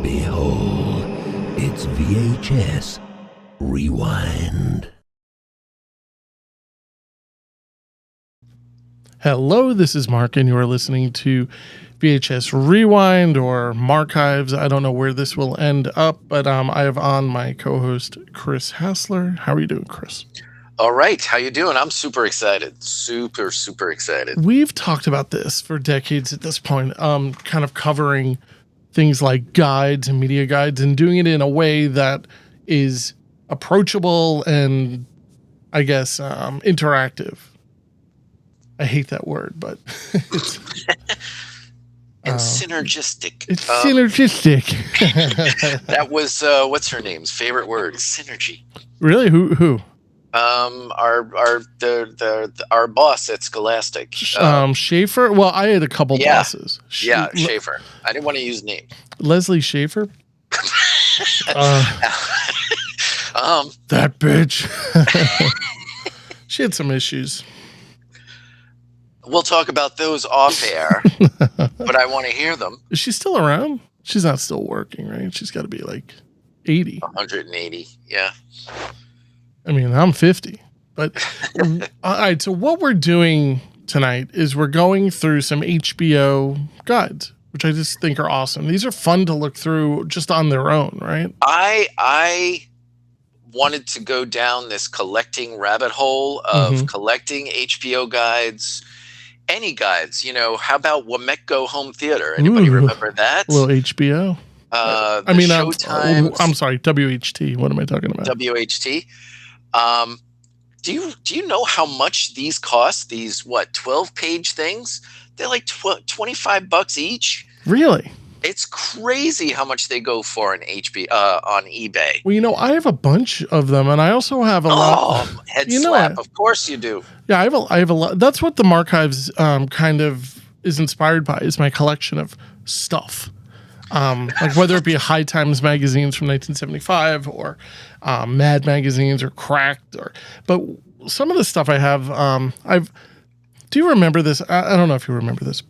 Behold, it's VHS Rewind. Hello, this is Mark, and you are listening to VHS Rewind or Marchives. I don't know where this will end up, but I have on my co-host, Chris Hassler. How are you doing, Chris? All right. How you doing? I'm super excited. Super excited. We've talked about this for decades at this point, kind of covering things like guides and media guides and doing it in a way that is approachable and, I guess, interactive. I hate that word, but it's and synergistic. It's synergistic. That was what's her name's favorite word? Synergy. Really? Who? Our boss at Scholastic. Schaefer. Well, I had a couple bosses. Schaefer. I didn't want to use names. Leslie Schaefer. That bitch. She had some issues. We'll talk about those off air, but I want to hear them. Is she still around? She's not still working, right? She's got to be like 80. 180, yeah. I mean, I'm 50. But, all right, so what we're doing tonight is we're going through some HBO guides, which I just think are awesome. These are fun to look through just on their own, right? I wanted to go down this collecting rabbit hole of collecting HBO guides. Any guides, how about Wometco Home Theater? Anybody remember that? A little HBO. Showtime. I'm sorry, WHT. What am I talking about? WHT. Do you know how much these cost? These 12-page things? They're like $25 each. Really? It's crazy how much they go for on on eBay. Well, I have a bunch of them, and I also have a lot. Oh, head slap! Of course you do. Yeah, I have a lot. That's what the Marchives kind of is inspired by. Is my collection of stuff, like whether it be High Times magazines from 1975 or Mad magazines or Cracked, but some of the stuff I have. Do you remember this? I don't know if you remember this.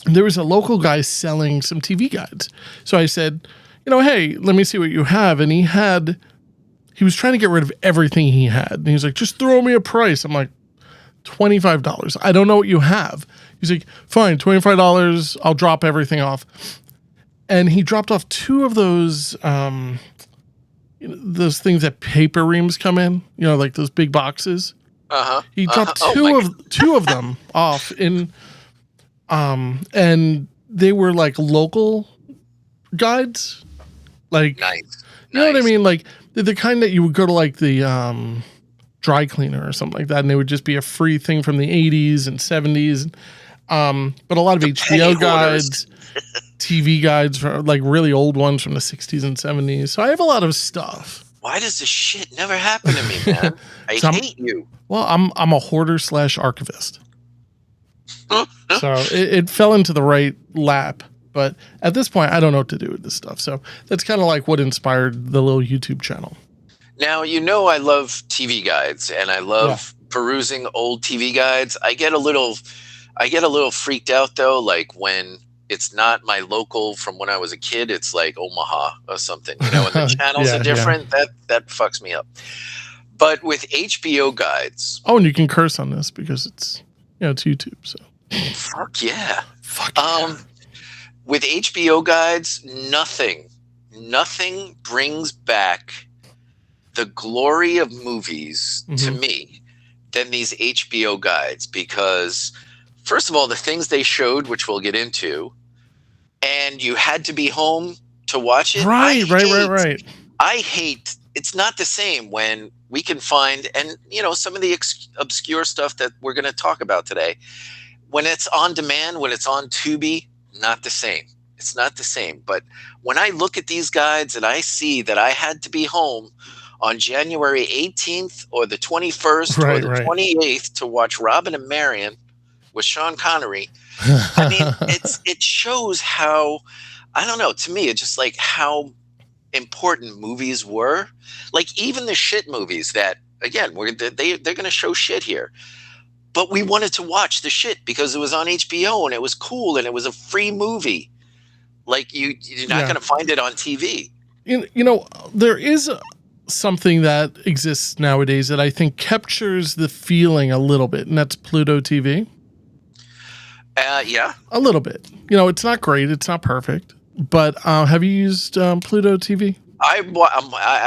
There was a local guy selling some TV guides. So I said, hey, let me see what you have. And he was trying to get rid of everything he had. And he was like, just throw me a price. I'm like, $25. I don't know what you have. He's like, fine, $25. I'll drop everything off. And he dropped off two of those, those things that paper reams come in, like those big boxes. He dropped two of them off in, and they were like local guides, like, nice. You know what I mean? Like the kind that you would go to like the, dry cleaner or something like that. And they would just be a free thing from the 80s and 70s. But a lot of HBO guides, TV guides, for like really old ones from the 60s and 70s. So I have a lot of stuff. Why does this shit never happen to me, man? I hate you. Well, I'm a hoarder / archivist. So it fell into the right lap. But at this point, I don't know what to do with this stuff. So that's kind of like what inspired the little YouTube channel. Now, I love TV guides and I love perusing old TV guides. I get a little freaked out though, like when it's not my local from when I was a kid, it's like Omaha or something, and the channels are different. Yeah. That fucks me up. But with HBO guides. Oh, and you can curse on this because it's YouTube, so. Fuck yeah. With HBO guides, nothing brings back the glory of movies to me than these HBO guides, because first of all, the things they showed, which we'll get into, and you had to be home to watch it. Right. I hate, it's not the same when we can find, and some of the obscure stuff that we're going to talk about today, when it's on demand, when it's on Tubi, not the same. It's not the same. But when I look at these guides and I see that I had to be home on January 18th or the 21st or the 28th to watch Robin and Marion with Sean Connery, I mean, it shows how, I don't know, to me, it's just like how important movies were. Like even the shit movies that, again, they're going to show shit here. But we wanted to watch the shit because it was on HBO and it was cool and it was a free movie. Like you're not going to find it on TV. There is something that exists nowadays that I think captures the feeling a little bit, and that's Pluto TV. Yeah. A little bit. It's not great. It's not perfect. But have you used Pluto TV? I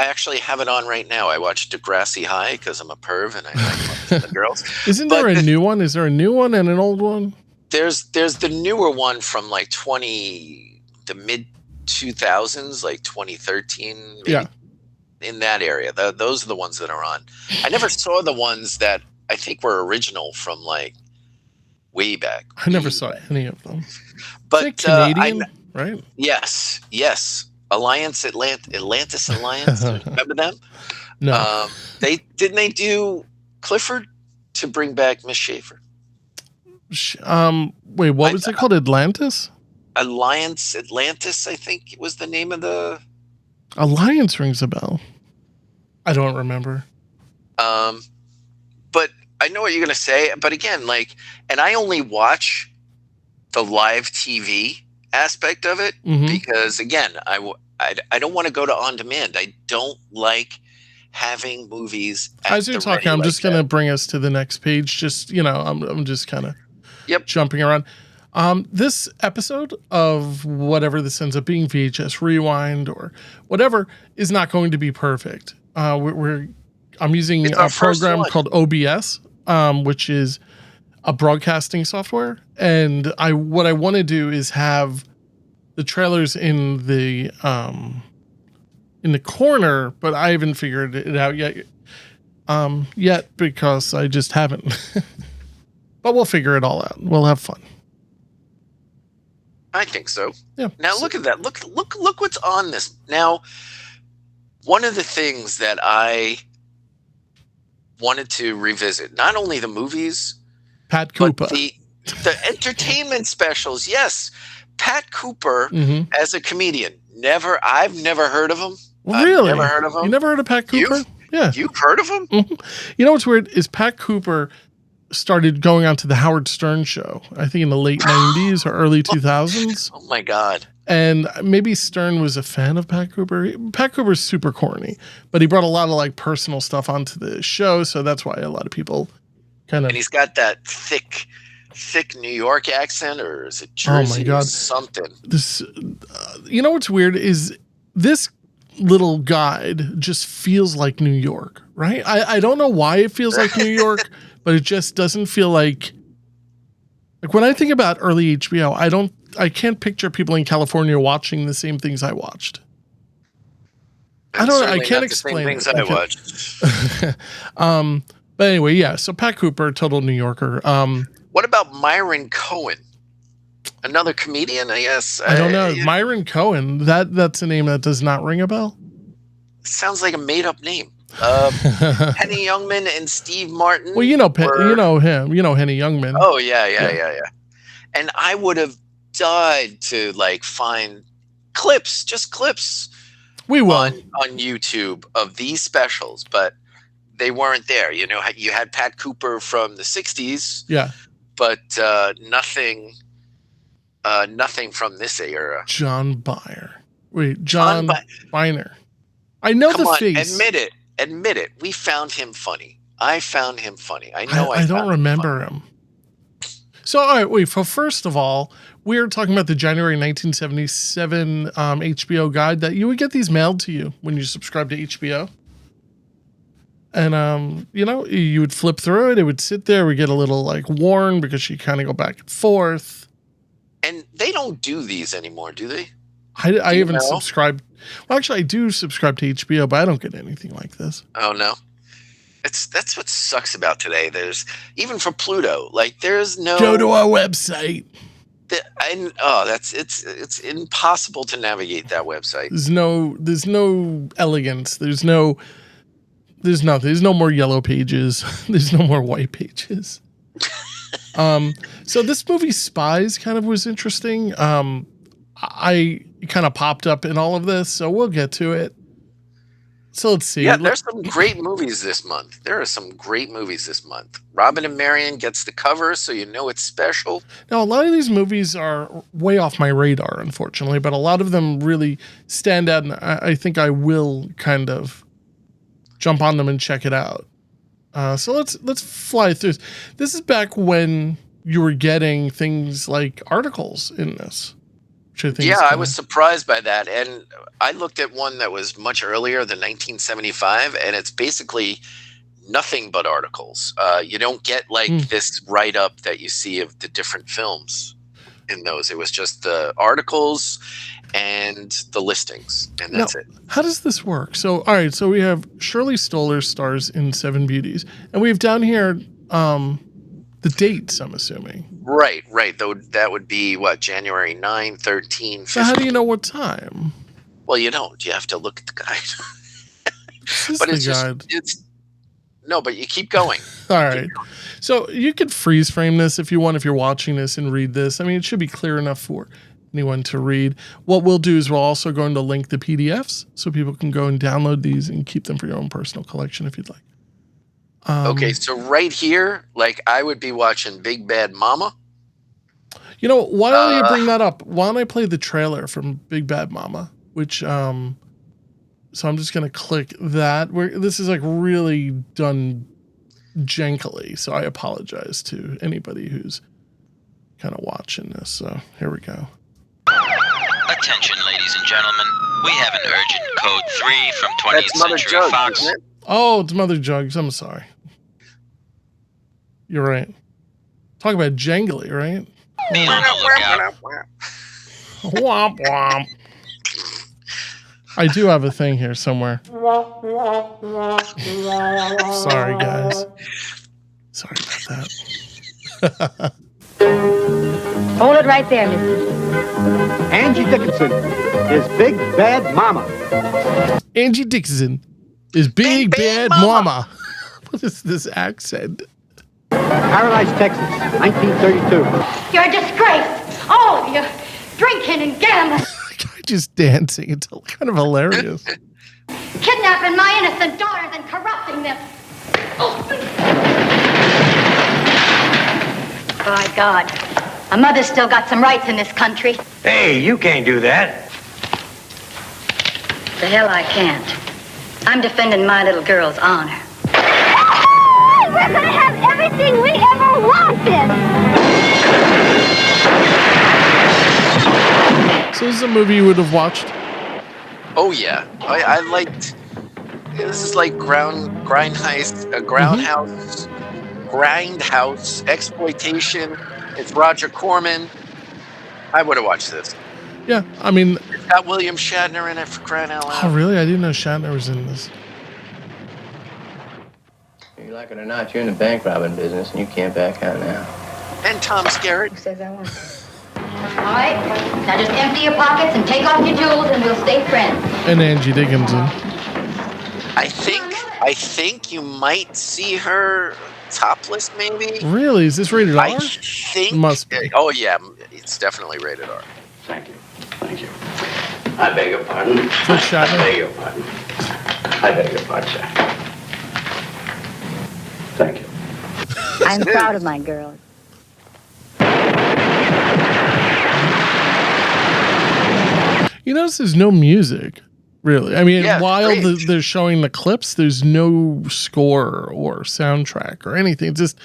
actually have it on right now. I watch Degrassi High because I'm a perv and I like the girls. Isn't there a new one? Is there a new one and an old one? There's the newer one from like the mid 2000s, like 2013, maybe. Yeah. In that area. Those are the ones that are on. I never saw the ones that I think were original from like way back. I never saw any of them. But Canadian, right? Yes. Atlantis Alliance. Remember them? No. They do Clifford to bring back Miss Schaefer. Wait, what was it called? Atlantis, I think was the name of the Alliance. Rings a bell. I don't remember. But I know what you're gonna say. But again, and I only watch the live TV aspect of it because again, I don't want to go to on demand. I don't like having movies. As you're talking, I'm just going to bring us to the next page. Just, I'm just kind of jumping around. This episode of whatever this ends up being, VHS Rewind or whatever, is not going to be perfect. I'm using a program called OBS, which is a broadcasting software. And what I want to do is have the trailers in the corner, but I haven't figured it out yet because I just haven't. But we'll figure it all out. We'll have fun. I think so. Yeah. Now look at that. Look what's on this. Now, one of the things that I wanted to revisit, not only the movies, Pat Cooper, but the entertainment specials. Yes. Pat Cooper as a comedian. I've never heard of him. Really? I've never heard of him. You never heard of Pat Cooper? Yeah. You've heard of him? Mm-hmm. You know what's weird is Pat Cooper started going on to the Howard Stern show, I think in the late 90s or early 2000s. Oh my God. And maybe Stern was a fan of Pat Cooper. Pat Cooper's super corny, but he brought a lot of personal stuff onto the show. So that's why a lot of people kind of. And he's got that thick New York accent, or is it Jersey? Oh my God. Or something. This, you know what's weird is this little guide just feels like New York, right? I don't know why it feels like New York, but it just doesn't feel like when I think about early HBO, I can't picture people in California watching the same things I watched. I don't know. I can't explain things I watched. But anyway, yeah. So Pat Cooper, total New Yorker. What about Myron Cohen? Another comedian, I guess. I don't know. Myron Cohen. That's a name that does not ring a bell. Sounds like a made-up name. Henny Youngman and Steve Martin. Well, you know him. You know Henny Youngman. Oh yeah. And I would have died to find just clips. We will on YouTube of these specials, but they weren't there. You had Pat Cooper from the '60s. Yeah. But nothing from this era. John Byer. Wait, John Biner. I know the face. Admit it. We found him funny. I found him funny. I know. I don't remember him. So, all right, wait. First of all, we're talking about the January 1977 HBO guide that you would get these mailed to you when you subscribe to HBO. And, you would flip through it. It would sit there. We get a little worn because you kind of go back and forth. And they don't do these anymore, do they? I haven't subscribed. Well, actually, I do subscribe to HBO, but I don't get anything like this. Oh, no. That's what sucks about today. There's even for Pluto, there's no. Go to our website. It's impossible to navigate that website. There's no elegance. There's nothing. There's no more yellow pages. There's no more white pages. So this movie Spies kind of was interesting. I kind of popped up in all of this, so we'll get to it. So let's see. Yeah, there's some great movies this month. There are some great movies this month. Robin and Marion gets the cover, so you know it's special. Now, a lot of these movies are way off my radar, unfortunately, but a lot of them really stand out, and I think I will kind of jump on them and check it out. So let's fly through this. This is back when you were getting things like articles in this. Which I think Yeah, I was surprised by that. And I looked at one that was much earlier than 1975, and it's basically nothing but articles. You don't get like this write-up that you see of the different films in those. It was just the articles and the listings, and that's it. How does this work? So, all right, so we have Shirley Stoller stars in Seven Beauties, and we have down here the dates, I'm assuming. Right. Though that would be what, January 9, 13, 15. So how do you know what time? Well, you don't. You have to look at the guide. But but you keep going. All right. So you could freeze frame this if you want, if you're watching this and read this. I mean, it should be clear enough for anyone to read. What we'll do is we're also going to link the PDFs so people can go and download these and keep them for your own personal collection if you'd like. Okay, so right here, like I would be watching Big Bad Mama. You know, why don't you bring that up? Why don't I play the trailer from Big Bad Mama? Which, so I'm just going to click that. This is like really done jankily, so I apologize to anybody who's kind of watching this. So here we go. Attention, ladies and gentlemen. We have an urgent code 3 from 20th Century Fox. Isn't it? Oh, it's Mother Jugs. I'm sorry. You're right. Talk about jangly, right? Be on the lookout. Womp womp. I do have a thing here somewhere. Sorry, guys. Sorry about that. Hold it right there, mister. Angie Dickinson is Big Bad Mama. Angie Dickinson is Big Bad Mama. What is this accent? Paradise, Texas, 1932. You're a disgrace. All of you. Drinking and gambling. The guy just dancing. It's kind of hilarious. Kidnapping my innocent daughters and corrupting them. By God. A mother's still got some rights in this country. Hey, you can't do that. The hell I can't. I'm defending my little girl's honor. We're gonna have everything we ever wanted! So this is a movie you would have watched? Oh yeah, I liked. This is like grindhouse exploitation. It's Roger Corman. I would have watched this. Yeah, I mean, It's got William Shatner in it, for crying out loud. oh really? I didn't know Shatner was in this. You like it or not, you're in the bank robbing business, and you can't back out now. And Tom Skerritt. Who says I want to? All right, now just empty your pockets and take off your jewels and we'll stay friends. And Angie Dickinson. I think you might see her topless, maybe. Really? Is this rated R? I think. Must be. Oh yeah, it's definitely rated R. Thank you. I beg your pardon. For Shatner? I beg your pardon. I beg your pardon, sir. Thank you. I'm proud of my girls. You notice there's no music, really. I mean, Yeah, while great. they're showing the clips, there's no score or soundtrack or anything. It's just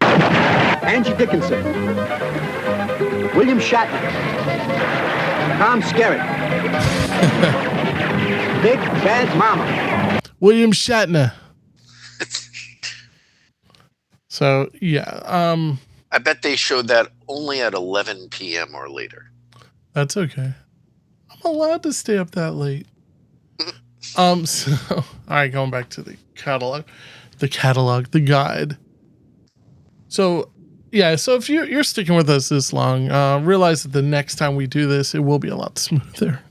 Angie Dickinson. William Shatner. Tom Skerritt. Big Bad Mama. William Shatner. So yeah, I bet they showed that only at 11 p.m. or later. that's okay. I'm allowed to stay up that late. So all right, going back to the catalog, the guide. So yeah, so if you're sticking with us this long, realize that the next time we do this, it will be a lot smoother.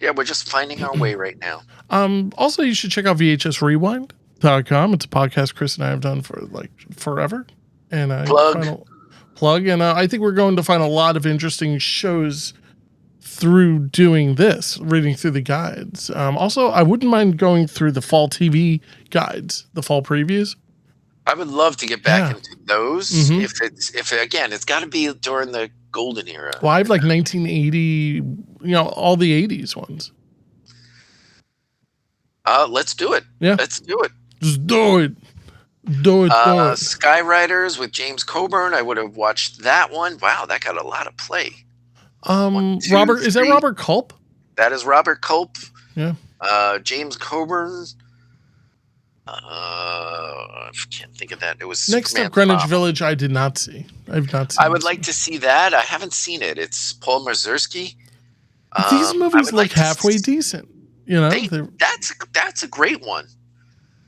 Yeah, we're just finding our way right now. Also, you should check out VHSRewind.com. It's a podcast Chris and I have done for like forever. And Plug. plug. And I think we're going to find a lot of interesting shows through doing this, reading through the guides. Also, I wouldn't mind going through the fall TV guides, the fall previews. I would love to get back into those. If again, it's got to be during the golden era. Well, I have like 1980, all the 80s ones. Let's do it. Yeah. Let's do it. Just do it. Do it. Skywriters with James Coburn. I would have watched that one. Wow, that got a lot of play. Robert, is that Robert Culp? That is Robert Culp. Yeah. James Coburn. I can't think of that. It was Next Superman's up, Greenwich Mom. Village. I did not see. I've not seen. I would like to see that. I haven't seen it. It's Paul Mazursky. These movies look halfway decent. That's a great one.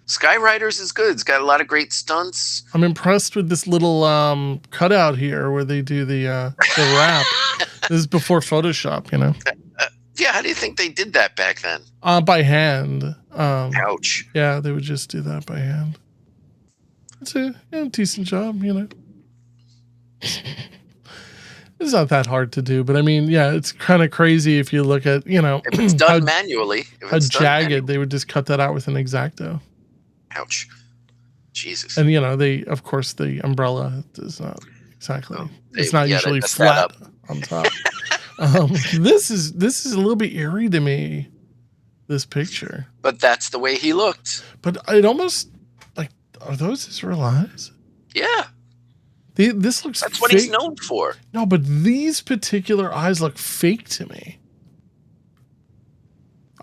Skywriters is good. It's got a lot of great stunts. I'm impressed with this little cutout here where they do the rap. This is before Photoshop, Yeah, how do you think they did that back then? By hand. Ouch. Yeah, they would just do that by hand. It's a decent job, It's not that hard to do, but I mean, yeah, it's kind of crazy if you look at, if it's done manually. How jagged, they would just cut that out with an X-Acto. Ouch. Jesus. And, of course, the umbrella is not exactly, it's not usually to flat on top. This is a little bit eerie to me, this picture. But that's the way he looked. But it almost, are those his real eyes? Yeah. This looks That's what fake. he's known for. No, but these particular eyes look fake to me.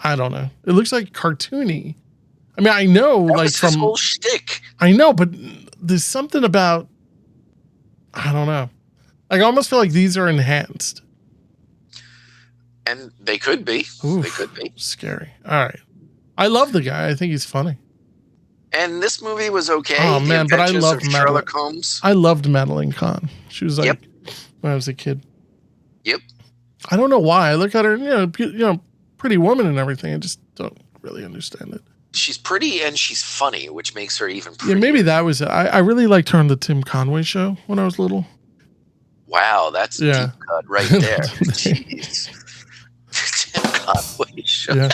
I don't know. It looks like cartoony. I mean, I know, That like was his whole shtick. I know, but there's something about, I don't know. I almost feel like these are enhanced. And they could be. Oof, they could be. Scary. All right. I love the guy. I think he's funny. And this movie was okay. Oh, man, but I love Sherlock Holmes. I loved Madeline Kahn. She was like, when I was a kid. Yep. I don't know why. I look at her, pretty woman and everything. I just don't really understand it. She's pretty and she's funny, which makes her even prettier. Yeah, maybe that was it. I really liked her on the Tim Conway show when I was little. Wow, that's a deep cut right there. Jeez. Tim Conway show. Yeah.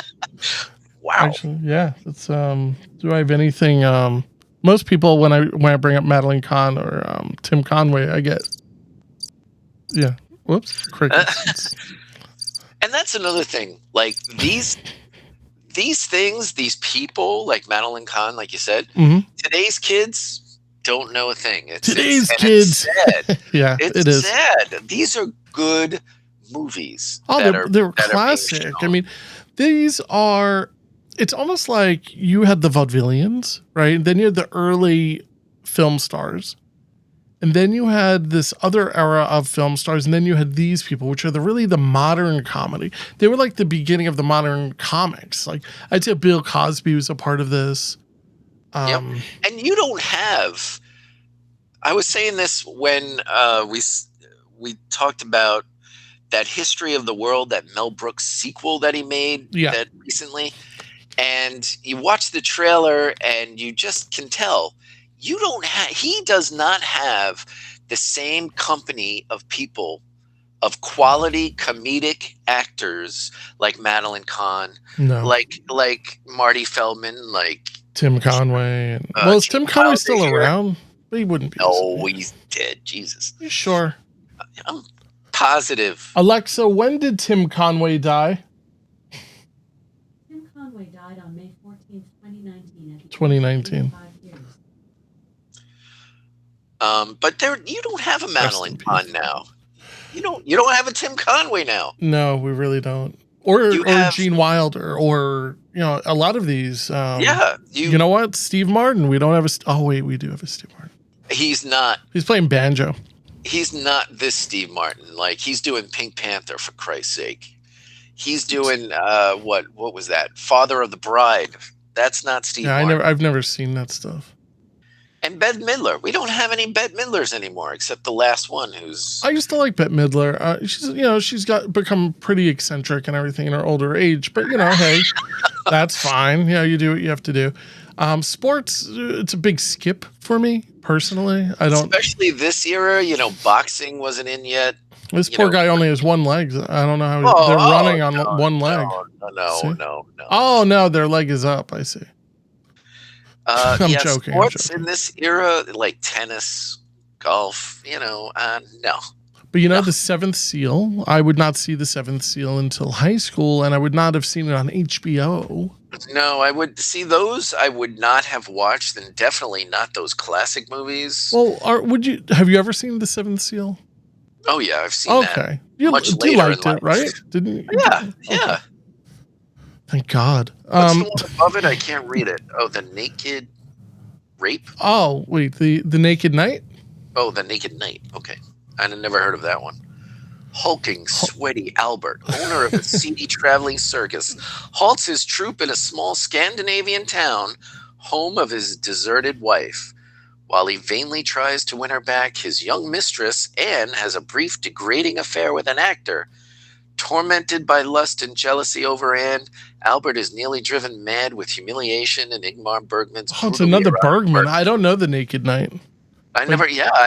Wow. Actually, yeah. It's do I have anything most people when I bring up Madeline Kahn or Tim Conway, I get crickets. And that's another thing. Like these things, these people, like Madeline Kahn, like you said, today's kids don't know a thing. Today's kids. It's sad. Yeah, it is sad. These are good movies. Oh, they're classic. I mean, these are. It's almost like you had the vaudevillians, right? Then you had the early film stars. And then you had this other era of film stars. And then you had these people, which are really the modern comedy. They were like the beginning of the modern comics. Like I'd say Bill Cosby was a part of this. Yep. And you don't have, I was saying this when we talked about that History of the World, that Mel Brooks sequel that he made that recently. And you watch the trailer and you just can tell he does not have the same company of people, of quality comedic actors like Madeline Kahn, like Marty Feldman, like Tim Conway. And, is Tim Conway still around? He wouldn't be. Oh, he's dead. Jesus. You sure? I'm positive. Alexa, when did Tim Conway die? Conway died on May 14th, 2019. 2019. But you don't have a Madeline Kahn now. You don't have a Tim Conway now. No, we really don't. Or Gene Wilder, or a lot of these. You know what? Steve Martin. We don't have we do have a Steve Martin. He's not. He's playing banjo. He's not this Steve Martin. Like he's doing Pink Panther, for Christ's sake. He's doing what was that? Father of the Bride. That's not Steve Martin. I've never seen that stuff. And Bette Midler. We don't have any Bette Midlers anymore, except the last one who's. I used to like Bette Midler. She's become pretty eccentric and everything in her older age, but hey, that's fine. Yeah, you do what you have to do. Sports, it's a big skip for me personally. I don't. Especially this era, boxing wasn't in yet. This poor guy only has one leg. I don't know how they're running on one leg. No. Oh, no, their leg is up. I see. I'm joking. Sports in this era, like tennis, golf, no. But the Seventh Seal, I would not see the Seventh Seal until high school, and I would not have seen it on HBO. No, I would see those. I would not have watched, and definitely not those classic movies. Well, have you ever seen the Seventh Seal? Oh yeah, I've seen that. Okay, you liked it, right? Didn't you? Yeah. Okay. Thank God. What's the one above it? I can't read it. Oh, the Naked Rape. Oh wait, the Naked Knight. Oh, the Naked Knight. Okay, I'd never heard of that one. Hulking, sweaty Albert, owner of a seedy traveling circus, halts his troupe in a small Scandinavian town, home of his deserted wife. While he vainly tries to win her back, his young mistress, Anne, has a brief degrading affair with an actor. Tormented by lust and jealousy over Anne, Albert is nearly driven mad with humiliation and Ingmar Bergman's. Oh, it's another Bergman. I don't know the Naked Knight. I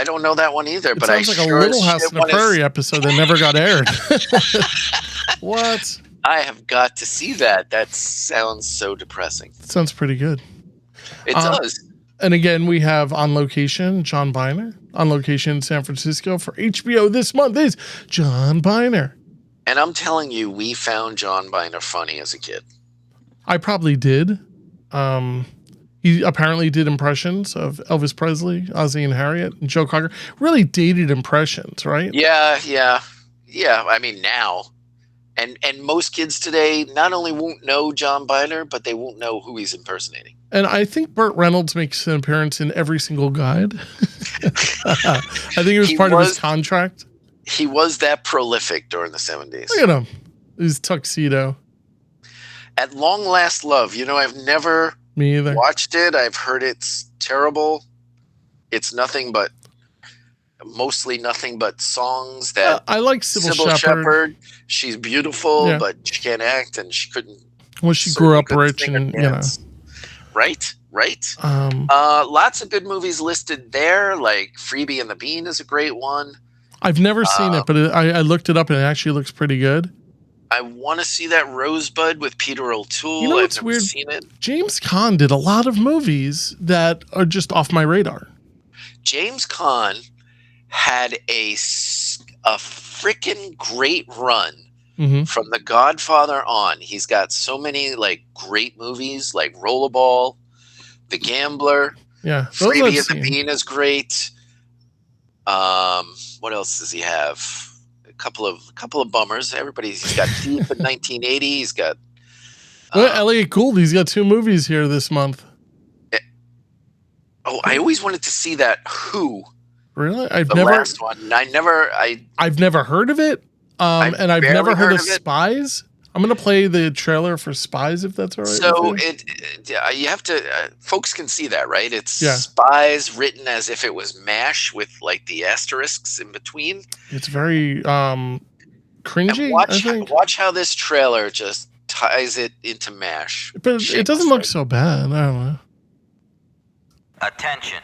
don't know that one either. But sounds like a Little House on the Prairie episode that never got aired. What? I have got to see that. That sounds so depressing. It sounds pretty good. It does. And again, we have On Location, John Byner. On Location in San Francisco for HBO this month is John Byner. And I'm telling you, we found John Byner funny as a kid. I probably did. He apparently did impressions of Elvis Presley, Ozzie and Harriet, and Joe Cocker. Really dated impressions, right? Yeah. I mean, now. And most kids today not only won't know John Byner, but they won't know who he's impersonating. And I think Burt Reynolds makes an appearance in every single guide. I think it was part of his contract. He was that prolific during the 70s. Look at him. His tuxedo. At Long Last Love, I've never Me either. watched it. I've heard it's terrible. It's mostly nothing but songs that I like Sybil Shepherd. She's beautiful, but she can't act, and she couldn't. Well, she grew up rich, and Right. Lots of good movies listed there. Like Freebie and the Bean is a great one. I've never seen it, but I looked it up, and it actually looks pretty good. I want to see that Rosebud with Peter O'Toole. I've never seen it. James Caan did a lot of movies that are just off my radar. James Caan had a freaking great run from The Godfather on. He's got so many great movies like Rollerball, The Gambler. Yeah, Freebie and the Bean is great. What else does he have? A couple of bummers. He's got Deep in 1980. He's got Elliot Gould. He's got 2 movies here this month. I always wanted to see that. Who? Really? Last one. I've never heard of it. And I've never heard of Spies. I'm going to play the trailer for Spies, if that's all right. So you have to, folks can see that, right? It's Spies written as if it was MASH with the asterisks in between. It's very cringy. Watch how this trailer just ties it into MASH. But it doesn't look so bad. I don't know. Attention.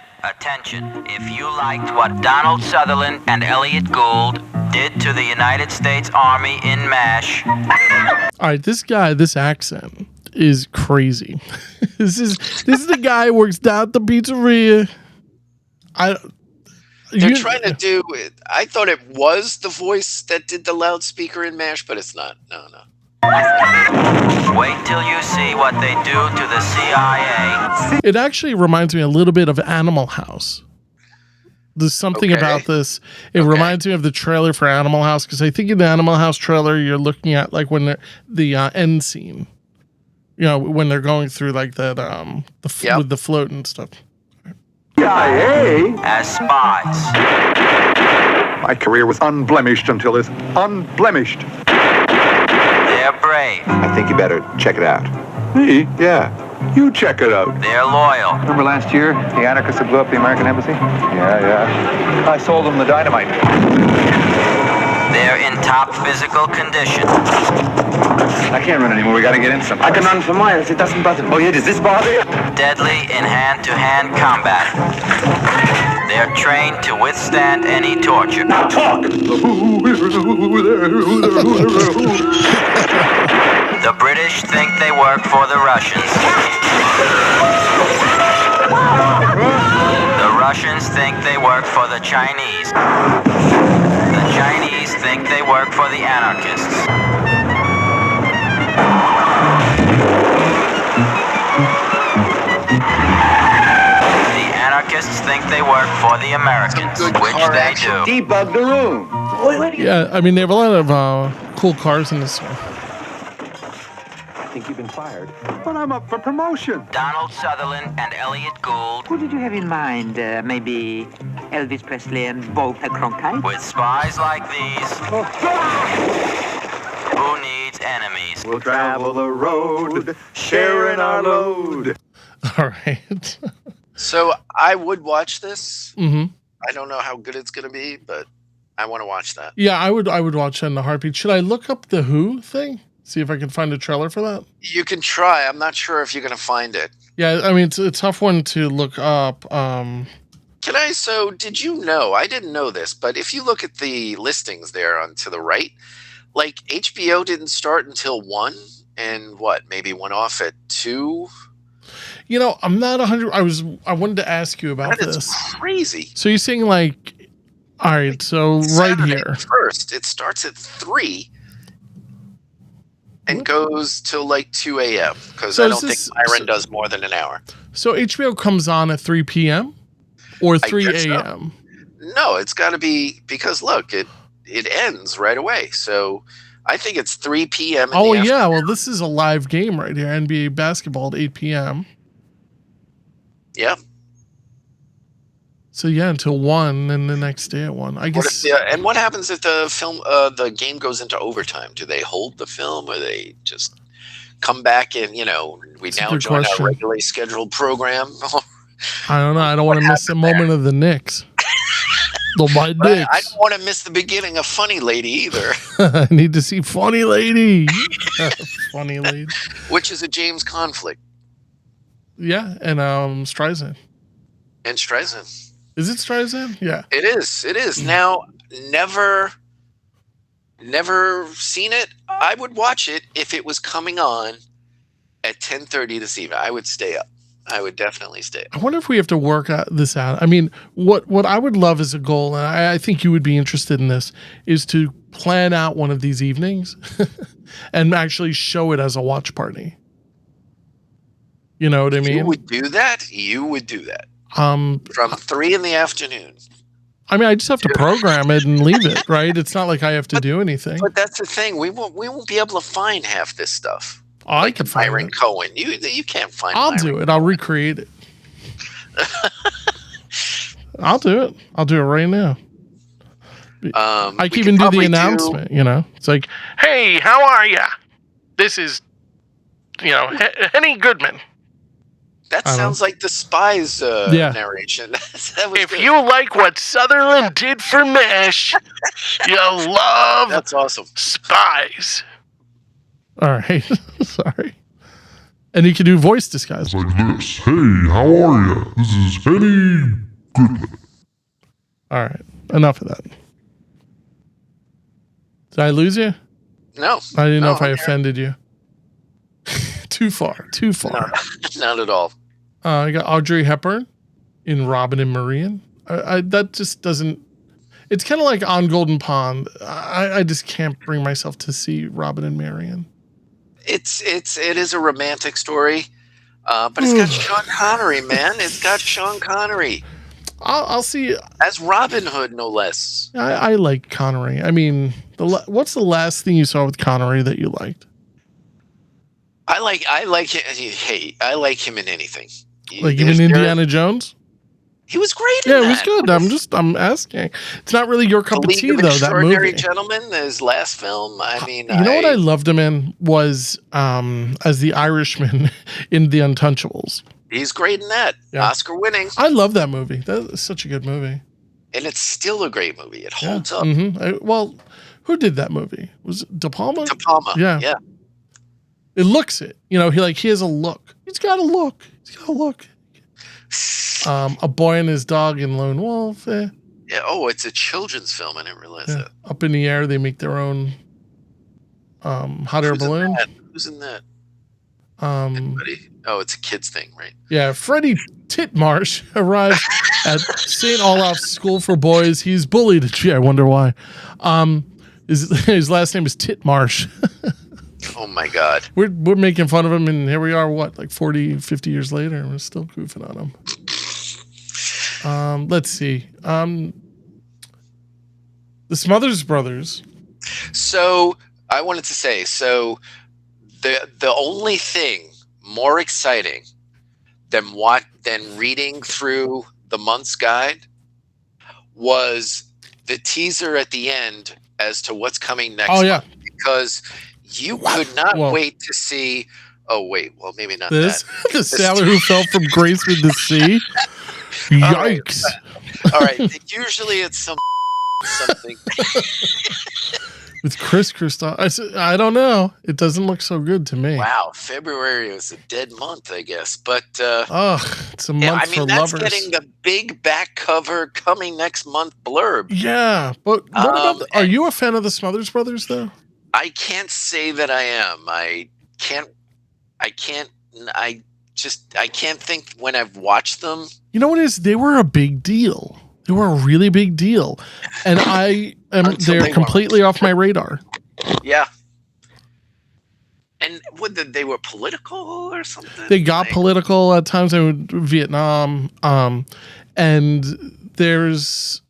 If you liked what Donald Sutherland and Elliot Gould did to the United States Army in MASH. All right, this accent is crazy. This is the guy who works down at the pizzeria. They're trying to do it. I thought it was the voice that did the loudspeaker in MASH, but it's not. No. Wait till you see what they do to the CIA. It actually reminds me a little bit of Animal House. There's something about this. It reminds me of the trailer for Animal House, because I think in the Animal House trailer, you're looking at when the end scene. When they're going through with the float and stuff. CIA? As spies. My career was unblemished until it's unblemished. They're brave. I think you better check it out. Me? Yeah. You check it out. They're loyal. Remember last year, the anarchists that blew up the American embassy? Yeah. I sold them the dynamite. They're in top physical condition. I can't run anymore. We gotta get in someplace. I can run for miles. It doesn't bother me. Oh, yeah? Does this bother you? Deadly in hand-to-hand combat. They're trained to withstand any torture. Now talk! The British think they work for the Russians. The Russians think they work for the Chinese. The Chinese think they work for the anarchists. The anarchists think they work for the Americans, which they do. Debug the room. Yeah, I mean, they have a lot of cool cars in this one. I think you've been fired. But I'm up for promotion. Donald Sutherland and Elliot Gould. Who did you have in mind? Maybe Elvis Presley and Walter Cronkite? With spies like these, who needs enemies? We'll travel the road, sharing our load. All right. So I would watch this. Mm-hmm. I don't know how good it's going to be, but I want to watch that. Yeah, I would watch that in a heartbeat. Should I look up the Who thing? See if I can find a trailer for that? You can try. I'm not sure if you're going to find it. Yeah, I mean, it's a tough one to look up. So did you know, I didn't know this, but if you look at the listings there on to the right, like HBO didn't start until 1 and maybe went off at 2. You know, I'm not 100. I wanted to ask you about That is this. crazy. So you're saying like, all right, so right here. First, it starts at 3 and goes till like 2 a.m. because So I is don't this- think Myron does more than an hour. So HBO comes on at 3 p.m. or 3 guess so. a.m. No, it's got to be because look, it ends right away. So I think it's 3 p.m. Oh yeah, well this is a live game right here. NBA basketball at 8 p.m. Yeah. So yeah, until 1, and the next day at 1. I guess. And what happens if the game goes into overtime? Do they hold the film, or they just come back and we That's a now good join question. our regularly scheduled program? I don't know. I don't want to miss a moment of the Knicks. My But I Knicks. don't want to miss the beginning of Funny Lady either, I need to see Funny Lady. Funny Lady. which is a James conflict. Yeah, and Streisand. And Streisand. Is it Streisand? Yeah. It is. It is. Now, never seen it. I would watch it if it was coming on at 10:30 this evening. I would stay up. I would definitely stay up. I wonder if we have to work this out. I mean, what I would love as a goal, and I think you would be interested in this, is to plan out one of these evenings and actually show it as a watch party. You know what I mean? You would do that? You would do that. From 3 in the afternoon. I mean, I just have to program it and leave it, right? It's not like I have to do anything. But that's the thing. We won't be able to find half this stuff. Oh, I can find Myron it. Cohen. You can't find I'll Myron. do it. I'll recreate it. I'll do it. I'll do it right now. I can even do the announcement, It's like, hey, how are ya? This is, Henny Goodman. That I don't sounds like the Spies Yeah. narration. That was If good. you like what Sutherland did for Mesh, you'll love That's awesome. Spies. All right. Sorry. And you can do voice disguise. Like this. Hey, how are you? This is Henny Goodman. All right. Enough of that. Did I lose you? No. I didn't know No, if I I'm here. offended you. Too far. No, not at all. I got Audrey Hepburn in Robin and Marian. That just doesn't. It's kind of like On Golden Pond. I just can't bring myself to see Robin and Marian. It is a romantic story, but it's got Sean Connery, man. It's got Sean Connery I'll see. as Robin Hood, no less. I like Connery. I mean, what's the last thing you saw with Connery that you liked? I like him. Hey, I like him in anything. Like even Indiana Jones? He was great in Yeah, that. it was good. I'm asking. It's not really your cup The of League tea of though, that Extraordinary movie. Gentlemen, his last film. I mean, You know what I loved him in was as the Irishman in The Untouchables. He's great in that. Yeah. Oscar winning. I love that movie. That is such a good movie. And it's still a great movie. It Yeah. holds up. Well, who did that movie? Was it De Palma? De Palma. Yeah. Yeah. It looks it. He has a look. He's got a look. A Boy and His Dog and Lone Wolf. Yeah. Oh, it's a children's film. I didn't realize that. Up in the Air, they make their own hot air balloon. Who's in that? Anybody? Oh, it's a kid's thing, right? Yeah, Freddie Titmarsh arrived at St. Olaf's School for Boys. He's bullied. Gee, I wonder why. His last name is Titmarsh. Oh my God. We're making fun of him, and here we are, like 40, 50 years later, and we're still goofing on him. Let's see. The Smothers Brothers. So I wanted to say, the only thing more exciting than reading through the month's guide was the teaser at the end as to what's coming next. Oh yeah, because you could not wait to see. Oh wait, well maybe not this. That. The sailor who fell from grace with the sea. Yikes! All right. Usually it's something. With Chris Christoph, I don't know. It doesn't look so good to me. Wow, February was a dead month, I guess. But it's a month for that's lovers. getting the big back cover coming next month blurb. Yeah, but what about? Are you a fan of the Smothers Brothers, though? I can't say that I am. I can't think when I've watched them. You know what is? They were a big deal. They were a really big deal, and they're completely off my radar. Yeah. And they were political or something? They got political at times. They were Vietnam. And there's,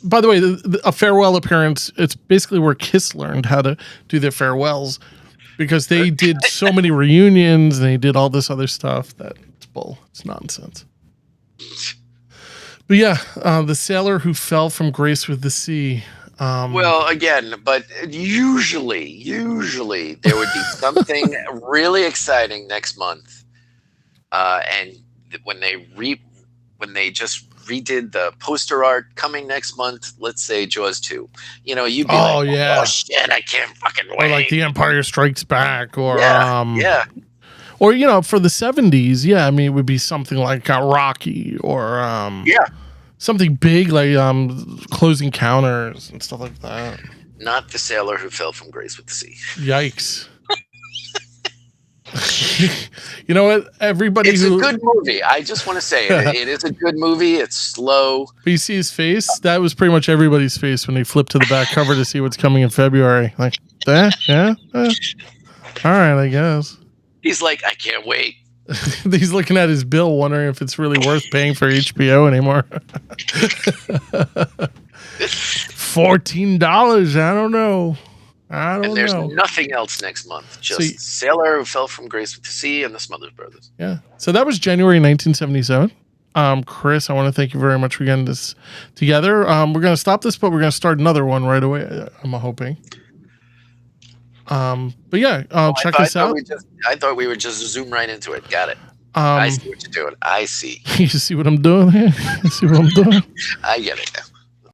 by the way, a farewell appearance. It's basically where Kiss learned how to do their farewells, because they did so many reunions and they did all this other stuff that it's bull. It's nonsense. But yeah, the sailor who fell from grace with the sea. Well, again, but usually there would be something really exciting next month, and when they just redid the poster art coming next month, let's say Jaws 2, you'd be oh shit, I can't fucking wait. Or like The Empire Strikes Back, or yeah. Or for the 70s, it would be something like Rocky, or something big like Close Encounters and stuff like that. Not the sailor who fell from grace with the sea. Yikes. You know what? It's a good movie. I just want to say it is a good movie. It's slow. But you see his face? That was pretty much everybody's face when they flipped to the back cover to see what's coming in February. Like, yeah. All right, I guess. He's like, I can't wait. He's looking at his bill, wondering if it's really worth paying for HBO anymore. $14. I don't know. And there's nothing else next month. Just Sailor Who Fell from Grace with the Sea and the Smothers Brothers. Yeah. So that was January 1977. Chris, I want to thank you very much for getting this together. We're going to stop this, but we're going to start another one right away, I'm hoping. But yeah, check this out. I thought we would just zoom right into it. Got it. I see what you're doing. I see. You see what I'm doing here? You see what I'm doing? I get it now.